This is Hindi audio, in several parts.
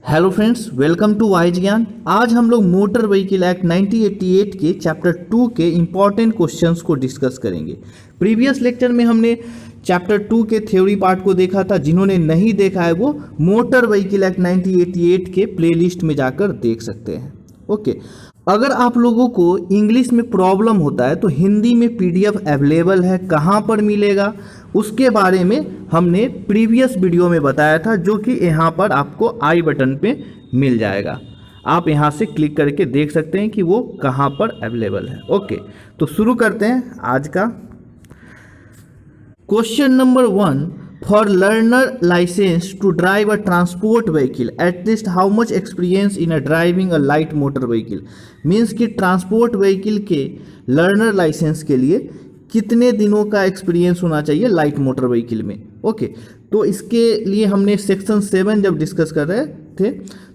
Hello friends, welcome to Wise Gyan. आज हम लोग मोटर व्हीकल एक्ट 1988 के चैप्टर 2 के इम्पॉर्टेंट क्वेश्चंस को डिस्कस करेंगे। प्रीवियस लेक्चर में हमने चैप्टर 2 के थ्योरी पार्ट को देखा था। जिन्होंने नहीं देखा है वो मोटर व्हीकल एक्ट 1988 के प्लेलिस्ट में जाकर देख सकते हैं। ओके, अगर आप लोगों को इंग्लिश में प्रॉब्लम होता है तो हिंदी में पीडीएफ अवेलेबल है। कहाँ पर मिलेगा उसके बारे में हमने प्रीवियस वीडियो में बताया था, जो कि यहाँ पर आपको आई बटन पे मिल जाएगा। आप यहाँ से क्लिक करके देख सकते हैं कि वो कहाँ पर अवेलेबल है। ओके, तो शुरू करते हैं आज का question number 1। For learner license to drive a transport vehicle, at least how much experience in a driving a light motor vehicle? Means कि ट्रांसपोर्ट व्हीकल के लर्नर लाइसेंस के लिए कितने दिनों का एक्सपीरियंस होना चाहिए लाइट मोटर व्हीकल में। ओके, तो इसके लिए हमने सेक्शन 7 जब डिस्कस कर रहे थे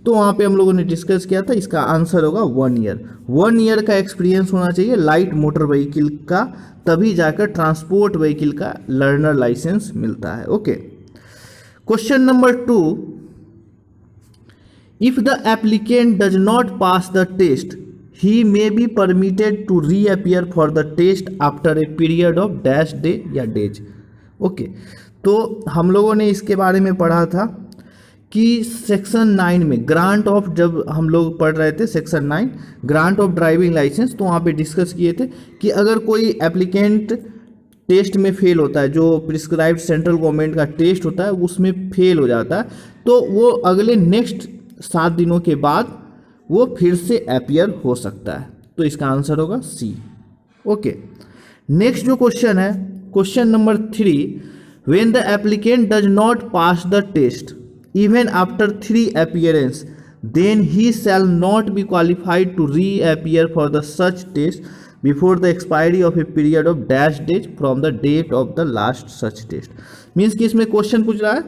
तो वहाँ पे हम लोगों ने डिस्कस किया था। इसका आंसर होगा 1 ईयर। 1 ईयर का एक्सपीरियंस होना चाहिए लाइट मोटर व्हीकल का, तभी जाकर ट्रांसपोर्ट व्हीकल का लर्नर लाइसेंस मिलता है। Okay, question number 2। If the applicant does not pass the test he may be permitted to reappear for the test after a period of dash day या days। ओके, तो हम लोगों ने इसके बारे में पढ़ा था कि सेक्शन 9 में ग्रांट ऑफ, जब हम लोग पढ़ रहे थे section 9 grant of driving licence, तो वहाँ पे डिस्कस किए थे कि अगर कोई एप्लीकेंट टेस्ट में फेल होता है, जो प्रिस्क्राइब्ड सेंट्रल गवर्नमेंट का टेस्ट होता है उसमें फेल हो जाता है, तो वो अगले नेक्स्ट 7 दिनों के बाद वो फिर से अपीयर हो सकता है। तो इसका आंसर होगा सी। ओके, नेक्स्ट जो क्वेश्चन है, question number 3। When the applicant does not pass the test even after 3 appearance then he shall not be qualified to reappear for the such test before the expiry of a period of dash days from the date of the last such test. Means कि इसमें क्वेश्चन पूछ रहा है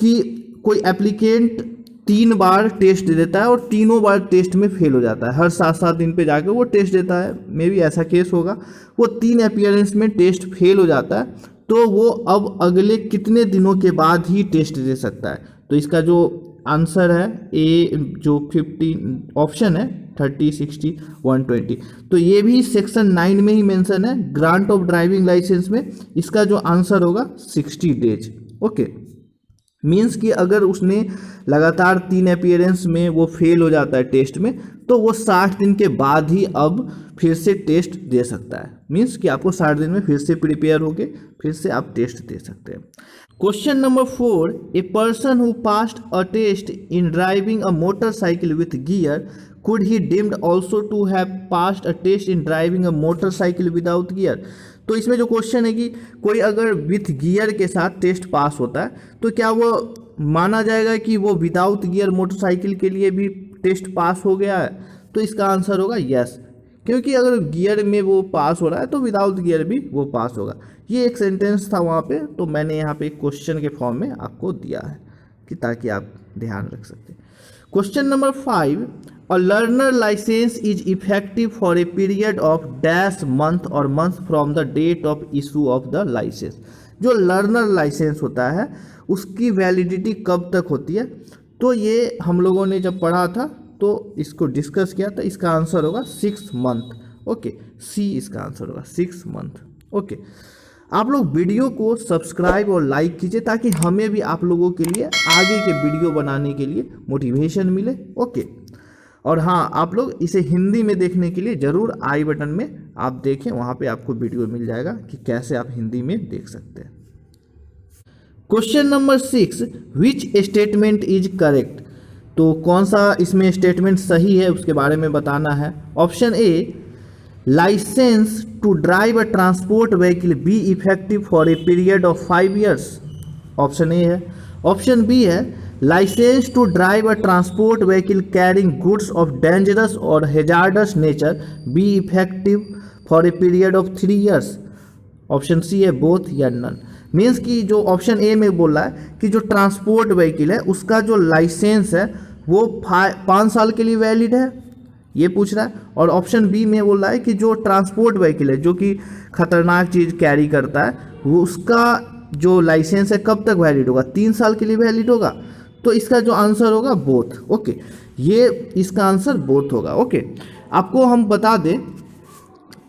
कि कोई एप्लीकेंट 3 बार टेस्ट दे देता है और तीनों बार टेस्ट में फेल हो जाता है। हर 7-7 दिन पे जाकर वो टेस्ट देता है, मे भी ऐसा केस होगा। वो 3 अपीयरेंस में टेस्ट फेल हो जाता है, तो वो अब अगले कितने दिनों के बाद ही टेस्ट दे सकता है। तो इसका जो आंसर है ए, जो 15 ऑप्शन है 30, 60, 120, तो ये भी सेक्शन 9 में ही मेंशन है ग्रांट ऑफ ड्राइविंग लाइसेंस में। इसका जो आंसर होगा 60 डेज। ओके, मीन्स कि अगर उसने लगातार 3 अपीयरेंस में वो फेल हो जाता है टेस्ट में, तो वो 60 दिन के बाद ही अब फिर से टेस्ट दे सकता है। मीन्स कि आपको 60 दिन में फिर से प्रिपेयर होके फिर से आप टेस्ट दे सकते हैं। Question number 4। A person who passed a test in driving a motorcycle with gear could he deemed also to have passed a test in driving a motorcycle without gear? तो इसमें जो क्वेश्चन है कि कोई अगर विथ गियर के साथ टेस्ट पास होता है तो क्या वो माना जाएगा कि वो विदाउट गियर मोटरसाइकिल के लिए भी टेस्ट पास हो गया है। तो इसका आंसर होगा यस, क्योंकि अगर गियर में वो पास हो रहा है तो विदाउट गियर भी वो पास होगा। ये एक सेंटेंस था वहाँ पे, तो मैंने यहाँ पे एक क्वेश्चन के फॉर्म में आपको दिया है कि ताकि आप ध्यान रख सकते। Question number 5। A learner license is effective for a period of dash month or month from the date of issue of the license। जो लर्नर लाइसेंस होता है उसकी वैलिडिटी कब तक होती है, तो ये हम लोगों ने जब पढ़ा था तो इसको डिस्कस किया था। इसका आंसर होगा 6 मंथ। ओके, सी इसका आंसर होगा 6 मंथ। ओके, आप लोग वीडियो को सब्सक्राइब और लाइक कीजिए ताकि हमें भी आप लोगों के लिए आगे के वीडियो बनाने के लिए मोटिवेशन मिले। ओके, और हाँ, आप लोग इसे हिंदी में देखने के लिए ज़रूर आई बटन में आप देखें, वहाँ पे आपको वीडियो मिल जाएगा कि कैसे आप हिंदी में देख सकते हैं। Question number 6। Which statement is correct? तो कौन सा इसमें स्टेटमेंट सही है उसके बारे में बताना है। Option A, licence to drive a transport vehicle be effective for a period of 5 years. Option A है। ऑप्शन बी है, licence to drive a transport vehicle carrying goods of dangerous और hazardous nature be effective for a period of 3 years. Option C है बोथ या नन। मीन्स कि जो ऑप्शन ए में बोल रहा है कि जो ट्रांसपोर्ट व्हीकल है उसका जो लाइसेंस है वो 5 साल के लिए वैलिड है, ये पूछ रहा है। और ऑप्शन बी में बोल रहा है कि जो ट्रांसपोर्ट व्हीकल है जो कि खतरनाक चीज़ कैरी करता है वो उसका जो लाइसेंस है कब तक वैलिड होगा, 3 साल के लिए वैलिड होगा। तो इसका जो आंसर होगा बोथ। ओके, ये इसका आंसर बोथ होगा। ओके, आपको हम बता दें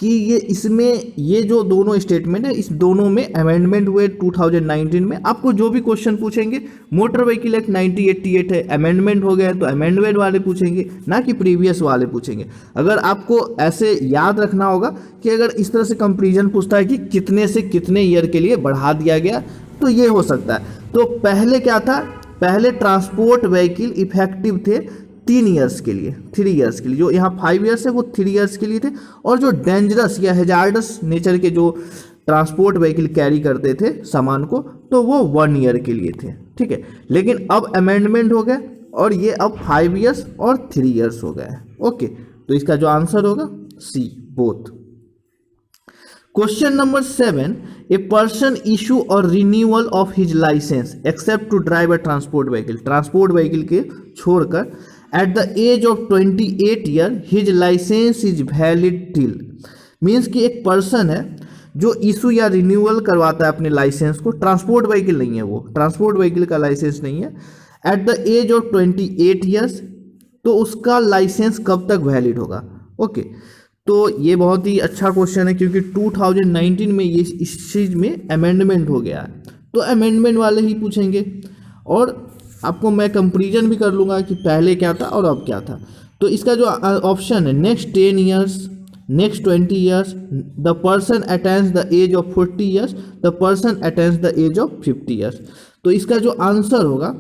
कि ये इसमें ये जो दोनों स्टेटमेंट है, इस दोनों में अमेंडमेंट हुए 2019 में। आपको जो भी क्वेश्चन पूछेंगे, मोटर व्हीकल एक्ट 1988 है, अमेंडमेंट हो गया तो अमेंडमेंट वाले पूछेंगे, ना कि प्रीवियस वाले पूछेंगे। अगर आपको ऐसे याद रखना होगा कि अगर इस तरह से कंपेरिजन पूछता है कि कितने से कितने ईयर के लिए बढ़ा दिया गया, तो ये हो सकता है। तो पहले क्या था, पहले ट्रांसपोर्ट व्हीकल इफेक्टिव थे 3 ईयर्स के लिए, 3 ईयर्स के लिए। जो यहाँ 5 ईयर्स है वो 3 ईयर्स के लिए थे। और जो डेंजरस या हेजार्डस नेचर के जो ट्रांसपोर्ट व्हीकल कैरी करते थे सामान को, तो वो 1 ईयर के लिए थे। ठीक है, लेकिन अब अमेंडमेंट हो गया और ये अब 5 ईयर्स और 3 ईयर्स हो गया है। ओके, तो इसका जो आंसर होगा C, both. Question number 7, a person issue और renewal of his licence except to drive a transport vehicle, transport vehicle के छोड़कर at the age of 28 year his licence is valid till. Means कि एक पर्सन है जो इशू या रिन्यूअल करवाता है अपने लाइसेंस को, ट्रांसपोर्ट व्हीकल नहीं है, वो ट्रांसपोर्ट व्हीकल का लाइसेंस नहीं है, at the age of 28 years, तो उसका लाइसेंस कब तक वैलिड होगा। ओके, तो ये बहुत ही अच्छा क्वेश्चन है क्योंकि 2019 में ये इस चीज़ में अमेंडमेंट हो गया है, तो अमेंडमेंट वाले ही पूछेंगे। और आपको मैं कंपेरिजन भी कर लूँगा कि पहले क्या था और अब क्या था। तो इसका जो ऑप्शन है, next 10 years, next 20 years, the person attains the age of 40 years, the person attains the age of 50 years. तो इसका जो आंसर होगा,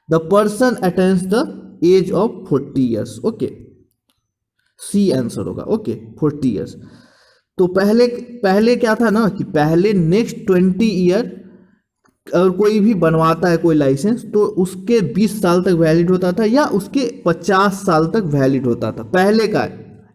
the person attains the age of 40 years. Okay, C answer होगा। Okay, 40 years. तो पहले क्या था ना कि पहले नेक्स्ट 20 ईयर अगर कोई भी बनवाता है कोई लाइसेंस, तो उसके 20 साल तक वैलिड होता था या उसके 50 साल तक वैलिड होता था। पहले का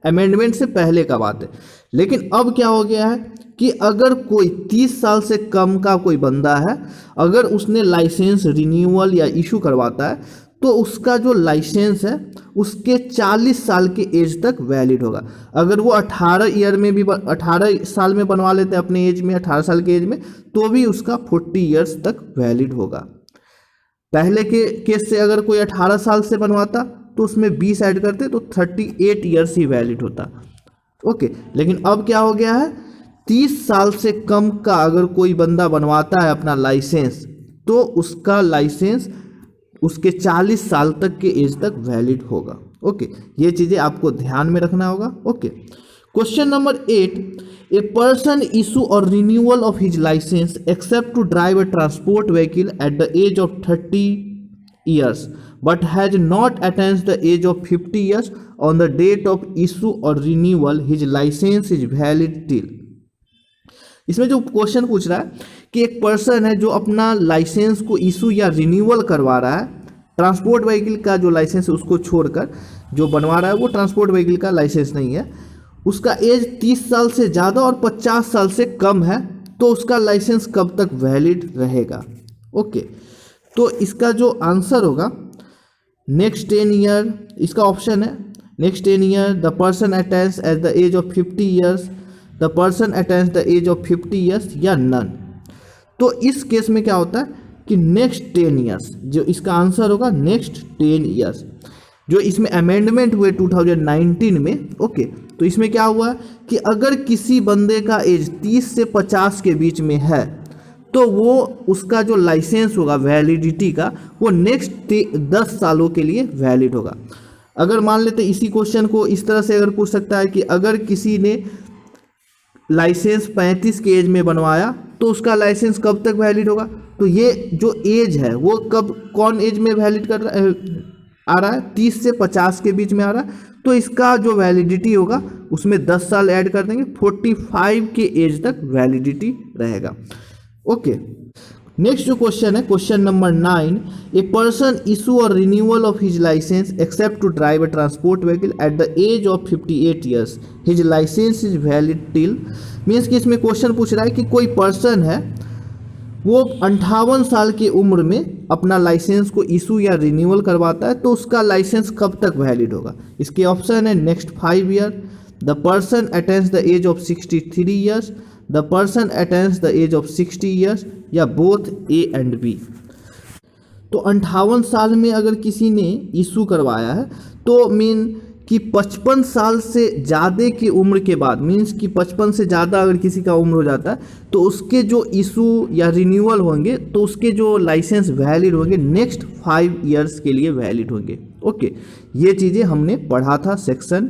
अमेंडमेंट से पहले का बात है। लेकिन अब क्या हो गया है कि अगर कोई 30 साल से कम का कोई बंदा है, अगर उसने लाइसेंस रिन्यूअल या इशू करवाता है, तो उसका जो लाइसेंस है उसके 40 साल के एज तक वैलिड होगा। अगर वो 18 साल में बनवा लेते हैं अपने एज में, 18 साल के एज में, तो भी उसका 40 ईयर्स तक वैलिड होगा। पहले के केस से अगर कोई 18 साल से बनवाता तो उसमें 20 ऐड करते तो 38 ईयर्स ही वैलिड होता। ओके, लेकिन अब क्या हो गया है, 30 साल से कम का अगर कोई बंदा बनवाता है अपना लाइसेंस, तो उसका लाइसेंस उसके 40 साल तक के एज तक वैलिड होगा। ओके, ये चीज़ें आपको ध्यान में रखना होगा। Okay, question number 8, a person issue और renewal of his licence except to drive a transport vehicle at the age of 30 years but has not attained the age of 50 years on the date of issue और renewal his licence is valid till. इसमें जो क्वेश्चन पूछ रहा है कि एक पर्सन है जो अपना लाइसेंस को इशू या रिन्यूअल करवा रहा है, ट्रांसपोर्ट व्हीकल का जो लाइसेंस है उसको छोड़कर जो बनवा रहा है वो ट्रांसपोर्ट व्हीकल का लाइसेंस नहीं है, उसका एज 30 साल से ज़्यादा और 50 साल से कम है, तो उसका लाइसेंस कब तक वैलिड रहेगा। ओके, तो इसका जो आंसर होगा नेक्स्ट 10 ईयर, इसका ऑप्शन है next 10 year, the person attains at the age of 50 years, the person attains the age of 50 years, या नन। तो इस केस में क्या होता है कि नेक्स्ट 10 ईयर्स, जो इसका आंसर होगा नेक्स्ट 10 ईयर्स। जो इसमें अमेंडमेंट हुए 2019 में। ओके, तो इसमें क्या हुआ कि अगर किसी बंदे का एज 30 से 50 के बीच में है, तो वो उसका जो लाइसेंस होगा वैलिडिटी का, वो नेक्स्ट 10 सालों के लिए वैलिड होगा। अगर मान लेते इसी क्वेश्चन को इस तरह से अगर पूछ सकता है कि अगर किसी ने लाइसेंस 35 के एज में बनवाया, तो उसका लाइसेंस कब तक वैलिड होगा। तो ये जो एज है वो कौन एज में वैलिड कर आ रहा है, 30 से 50 के बीच में आ रहा है, तो इसका जो वैलिडिटी होगा उसमें 10 साल ऐड कर देंगे, 45 के एज तक वैलिडिटी रहेगा। ओके, नेक्स्ट जो क्वेश्चन है, question number 9, a person issue और renewal of his licence except to drive a transport vehicle at the age of 58 years, his licence is valid till. Means कि इसमें क्वेश्चन पूछ रहा है कि कोई पर्सन है वो 58 साल की उम्र में अपना लाइसेंस को इशू या रिन्यूअल करवाता है, तो उसका लाइसेंस कब तक वैलिड होगा। इसके ऑप्शन है next 5 year, the person attains the age of 63 years, the person attains the age of 60 years, या बोथ ए एंड बी। तो 58 साल में अगर किसी ने इशू करवाया है तो मीन कि 55 साल से ज़्यादा की उम्र के बाद, मीन्स कि 55 से ज़्यादा अगर किसी का उम्र हो जाता है तो उसके जो इशू या रिन्यूअल होंगे तो उसके जो लाइसेंस वैलिड होंगे नेक्स्ट 5 ईयर्स के लिए वैलिड होंगे। ओके, ये चीज़ें हमने पढ़ा था, सेक्शन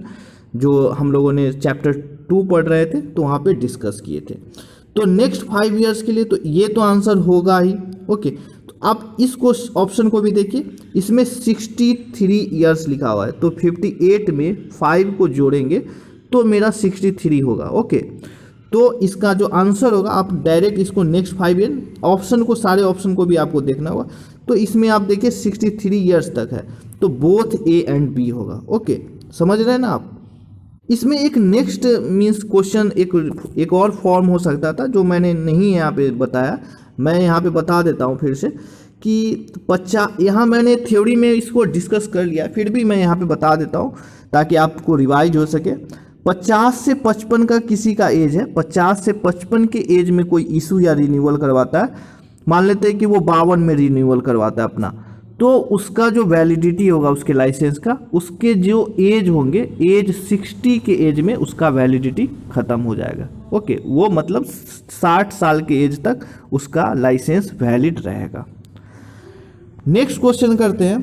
जो हम लोगों ने चैप्टर 2 पढ़ रहे थे तो वहाँ पे डिस्कस किए थे। तो नेक्स्ट 5 ईयर्स के लिए तो ये तो आंसर होगा ही। ओके, तो आप इसको ऑप्शन को भी देखिए, इसमें 63 ईयर्स लिखा हुआ है तो 58 में 5 को जोड़ेंगे तो मेरा 63 होगा। ओके, तो इसका जो आंसर होगा, आप डायरेक्ट इसको नेक्स्ट 5 ईयर ऑप्शन को, सारे ऑप्शन को भी आपको देखना होगा। तो इसमें आप देखिए 63 ईयर्स तक है तो बोथ ए एंड बी होगा। ओके, समझ रहे हैं ना आप। इसमें एक नेक्स्ट मीन्स क्वेश्चन एक और फॉर्म हो सकता था जो मैंने नहीं यहाँ पे बताया, मैं यहाँ पे बता देता हूँ फिर से कि 50, यहाँ मैंने थ्योरी में इसको डिस्कस कर लिया, फिर भी मैं यहाँ पे बता देता हूँ ताकि आपको रिवाइज हो सके। 50 से 55 का किसी का एज है, 50 से 55 के एज में कोई इशू या रिन्यूअल करवाता है, मान लेते हैं कि वो 52 में रिन्यूअल करवाता है अपना, तो उसका जो वैलिडिटी होगा उसके लाइसेंस का, उसके जो एज होंगे, एज 60 के एज में उसका वैलिडिटी ख़त्म हो जाएगा। ओके, वो मतलब 60 साल के एज तक उसका लाइसेंस वैलिड रहेगा। नेक्स्ट क्वेश्चन करते हैं,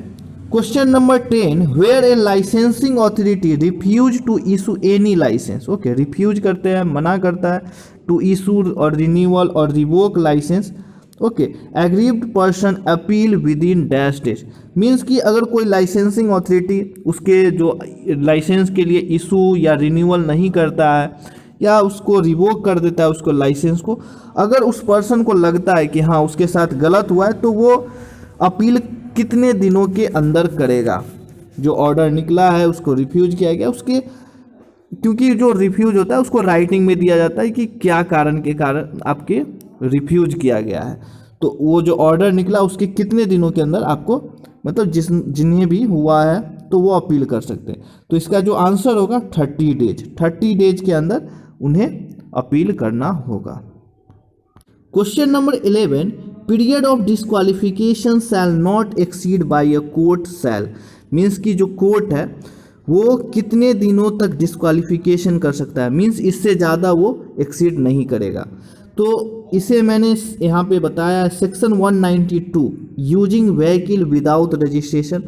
question number 10, where a licensing authority refuse to issue any licence. Okay, refuse करते हैं, मना करता है टू इशू और रिन्यूअल और revoke licence. Okay, aggrieved person appeal within dash days, means कि अगर कोई लाइसेंसिंग अथॉरिटी उसके जो लाइसेंस के लिए इशू या रिन्यूअल नहीं करता है या उसको रिवोक कर देता है उसको लाइसेंस को, अगर उस पर्सन को लगता है कि हाँ उसके साथ गलत हुआ है तो वो अपील कितने दिनों के अंदर करेगा। जो ऑर्डर निकला है उसको रिफ्यूज किया गया, उसके क्योंकि जो रिफ्यूज होता है उसको राइटिंग में दिया जाता है कि क्या कारण के कारण आपके रिफ्यूज किया गया है, तो वो जो ऑर्डर निकला उसके कितने दिनों के अंदर आपको, मतलब जिन्हें भी हुआ है तो वो अपील कर सकते हैं। तो इसका जो आंसर होगा 30 डेज, 30 डेज के अंदर उन्हें अपील करना होगा। Question number 11, period of disqualification shall not exceed by a court shall, means कि जो कोर्ट है वो कितने दिनों तक डिस्क्वालिफिकेशन कर सकता है, मीन्स इससे ज़्यादा वो एक्सीड नहीं करेगा। तो इसे मैंने यहाँ पे बताया, section 192 using vehicle without registration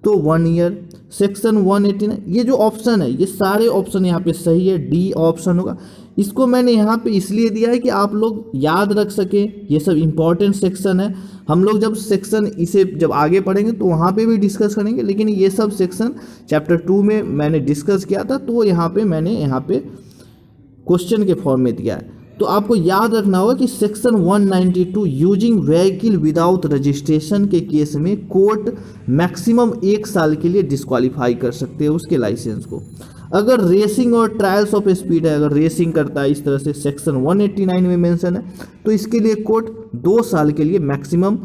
तो 1 ईयर, सेक्शन 189, ये जो ऑप्शन है ये सारे ऑप्शन यहाँ पे सही है, डी ऑप्शन होगा। इसको मैंने यहाँ पे इसलिए दिया है कि आप लोग याद रख सके, ये सब इम्पॉर्टेंट सेक्शन है। हम लोग जब सेक्शन इसे जब आगे पढ़ेंगे तो वहाँ पे भी डिस्कस करेंगे, लेकिन ये सब सेक्शन चैप्टर 2 में मैंने डिस्कस किया था तो यहाँ पे मैंने क्वेश्चन के फॉर्म में दिया है। तो आपको याद रखना होगा कि section 192 using vehicle without registration के केस में कोर्ट मैक्सिमम 1 साल के लिए डिस्क्वालीफाई कर सकते हैं उसके लाइसेंस को। अगर रेसिंग और ट्रायल्स ऑफ स्पीड है, अगर रेसिंग करता है इस तरह से सेक्शन 189 में मेंशन है, तो इसके लिए कोर्ट 2 साल के लिए मैक्सिमम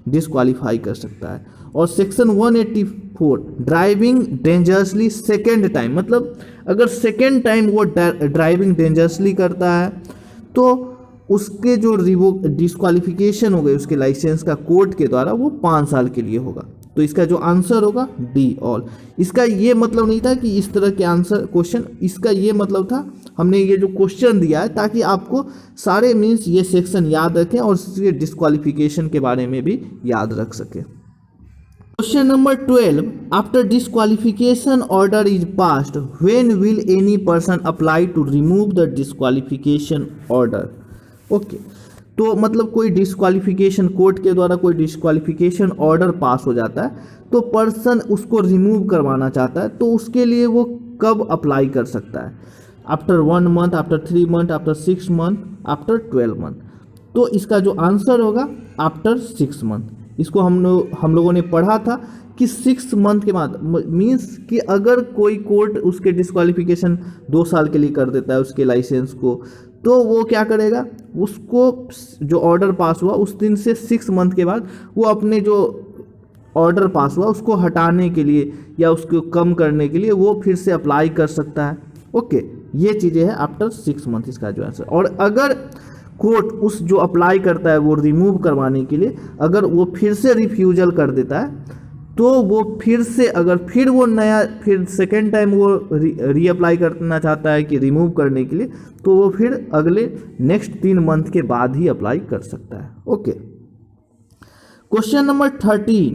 डिस्क्वालीफाई कर सकता है। और section 184 driving dangerously second time, मतलब अगर सेकेंड टाइम वो ड्राइविंग डेंजरसली करता है तो उसके जो रिवोक डिस्क्वालिफिकेशन हो गई उसके लाइसेंस का कोर्ट के द्वारा वो 5 साल के लिए होगा। तो इसका जो आंसर होगा डी ऑल। इसका ये मतलब नहीं था कि इस तरह के आंसर क्वेश्चन, इसका ये मतलब था हमने ये जो क्वेश्चन दिया है ताकि आपको सारे मीन्स ये सेक्शन याद रखें और इसके डिस्क्वालिफिकेशन के बारे में भी याद रख सकें। Question number 12, after disqualification order is passed when will any person apply to remove the disqualification order. Okay, तो मतलब कोई डिस्क्वालिफिकेशन कोर्ट के द्वारा कोई डिस्क्वालिफिकेशन ऑर्डर पास हो जाता है तो पर्सन उसको रिमूव करवाना चाहता है तो उसके लिए वो कब अप्लाई कर सकता है, after 1 month, after 3 month, after 6 month, after 12 month. तो इसका जो आंसर होगा आफ्टर 6 मंथ। इसको हम लोगों ने पढ़ा था कि 6 मंथ के बाद, मीन्स कि अगर कोई कोर्ट उसके डिस्क्वालिफिकेशन 2 साल के लिए कर देता है उसके लाइसेंस को, तो वो क्या करेगा, उसको जो ऑर्डर पास हुआ उस दिन से 6 मंथ के बाद वो अपने जो ऑर्डर पास हुआ उसको हटाने के लिए या उसको कम करने के लिए वो फिर से अप्लाई कर सकता है। ओके, ये चीज़ें हैं आफ्टर 6 मंथ इसका जो आंसर। और अगर कोर्ट उस जो अप्लाई करता है वो रिमूव करवाने के लिए अगर वो फिर से रिफ्यूजल कर देता है तो वो फिर से अगर फिर वो नया फिर सेकेंड टाइम वो रीअप्लाई करना चाहता है कि रिमूव करने के लिए तो वो फिर अगले नेक्स्ट 3 मंथ के बाद ही अप्लाई कर सकता है। Okay, question number 13,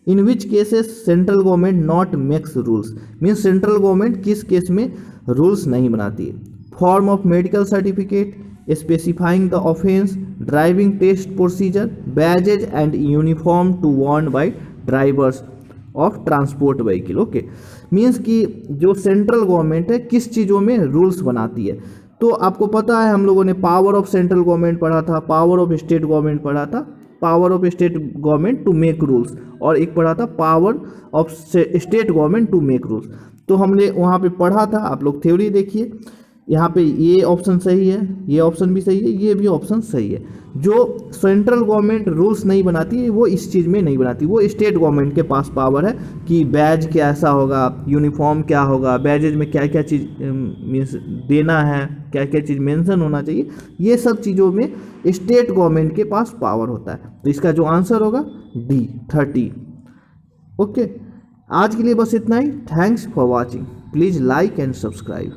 in which cases central government not makes rules, means central government किस केस में रूल्स नहीं बनाती है। Form of medical certificate, specifying the offence, driving test procedure, badges and uniform to worn by drivers of transport vehicle. Okay, means कि जो सेंट्रल गवर्नमेंट है किस चीज़ों में रूल्स बनाती है। तो आपको पता है हम लोगों ने पावर ऑफ सेंट्रल गवर्नमेंट पढ़ा था, पावर ऑफ स्टेट गवर्नमेंट पढ़ा था, power of state government to make rules, और एक पढ़ा था power of state government to make rules. तो हमने वहाँ पे पढ़ा था, आप लोग थ्योरी देखिए, यहाँ पे ये ऑप्शन सही है, ये ऑप्शन भी सही है, ये भी ऑप्शन सही है। जो सेंट्रल गवर्नमेंट रूल्स नहीं बनाती है वो इस चीज़ में नहीं बनाती, वो स्टेट गवर्नमेंट के पास पावर है कि बैज कैसा होगा, यूनिफॉर्म क्या होगा, बैजेज में क्या क्या चीज़ मीन्स देना है, क्या क्या चीज़ मेंशन होना चाहिए, ये सब चीज़ों में स्टेट गवर्नमेंट के पास पावर होता है। तो इसका जो आंसर होगा D 30। ओके, आज के लिए बस इतना ही। Thanks for watching, please like and subscribe.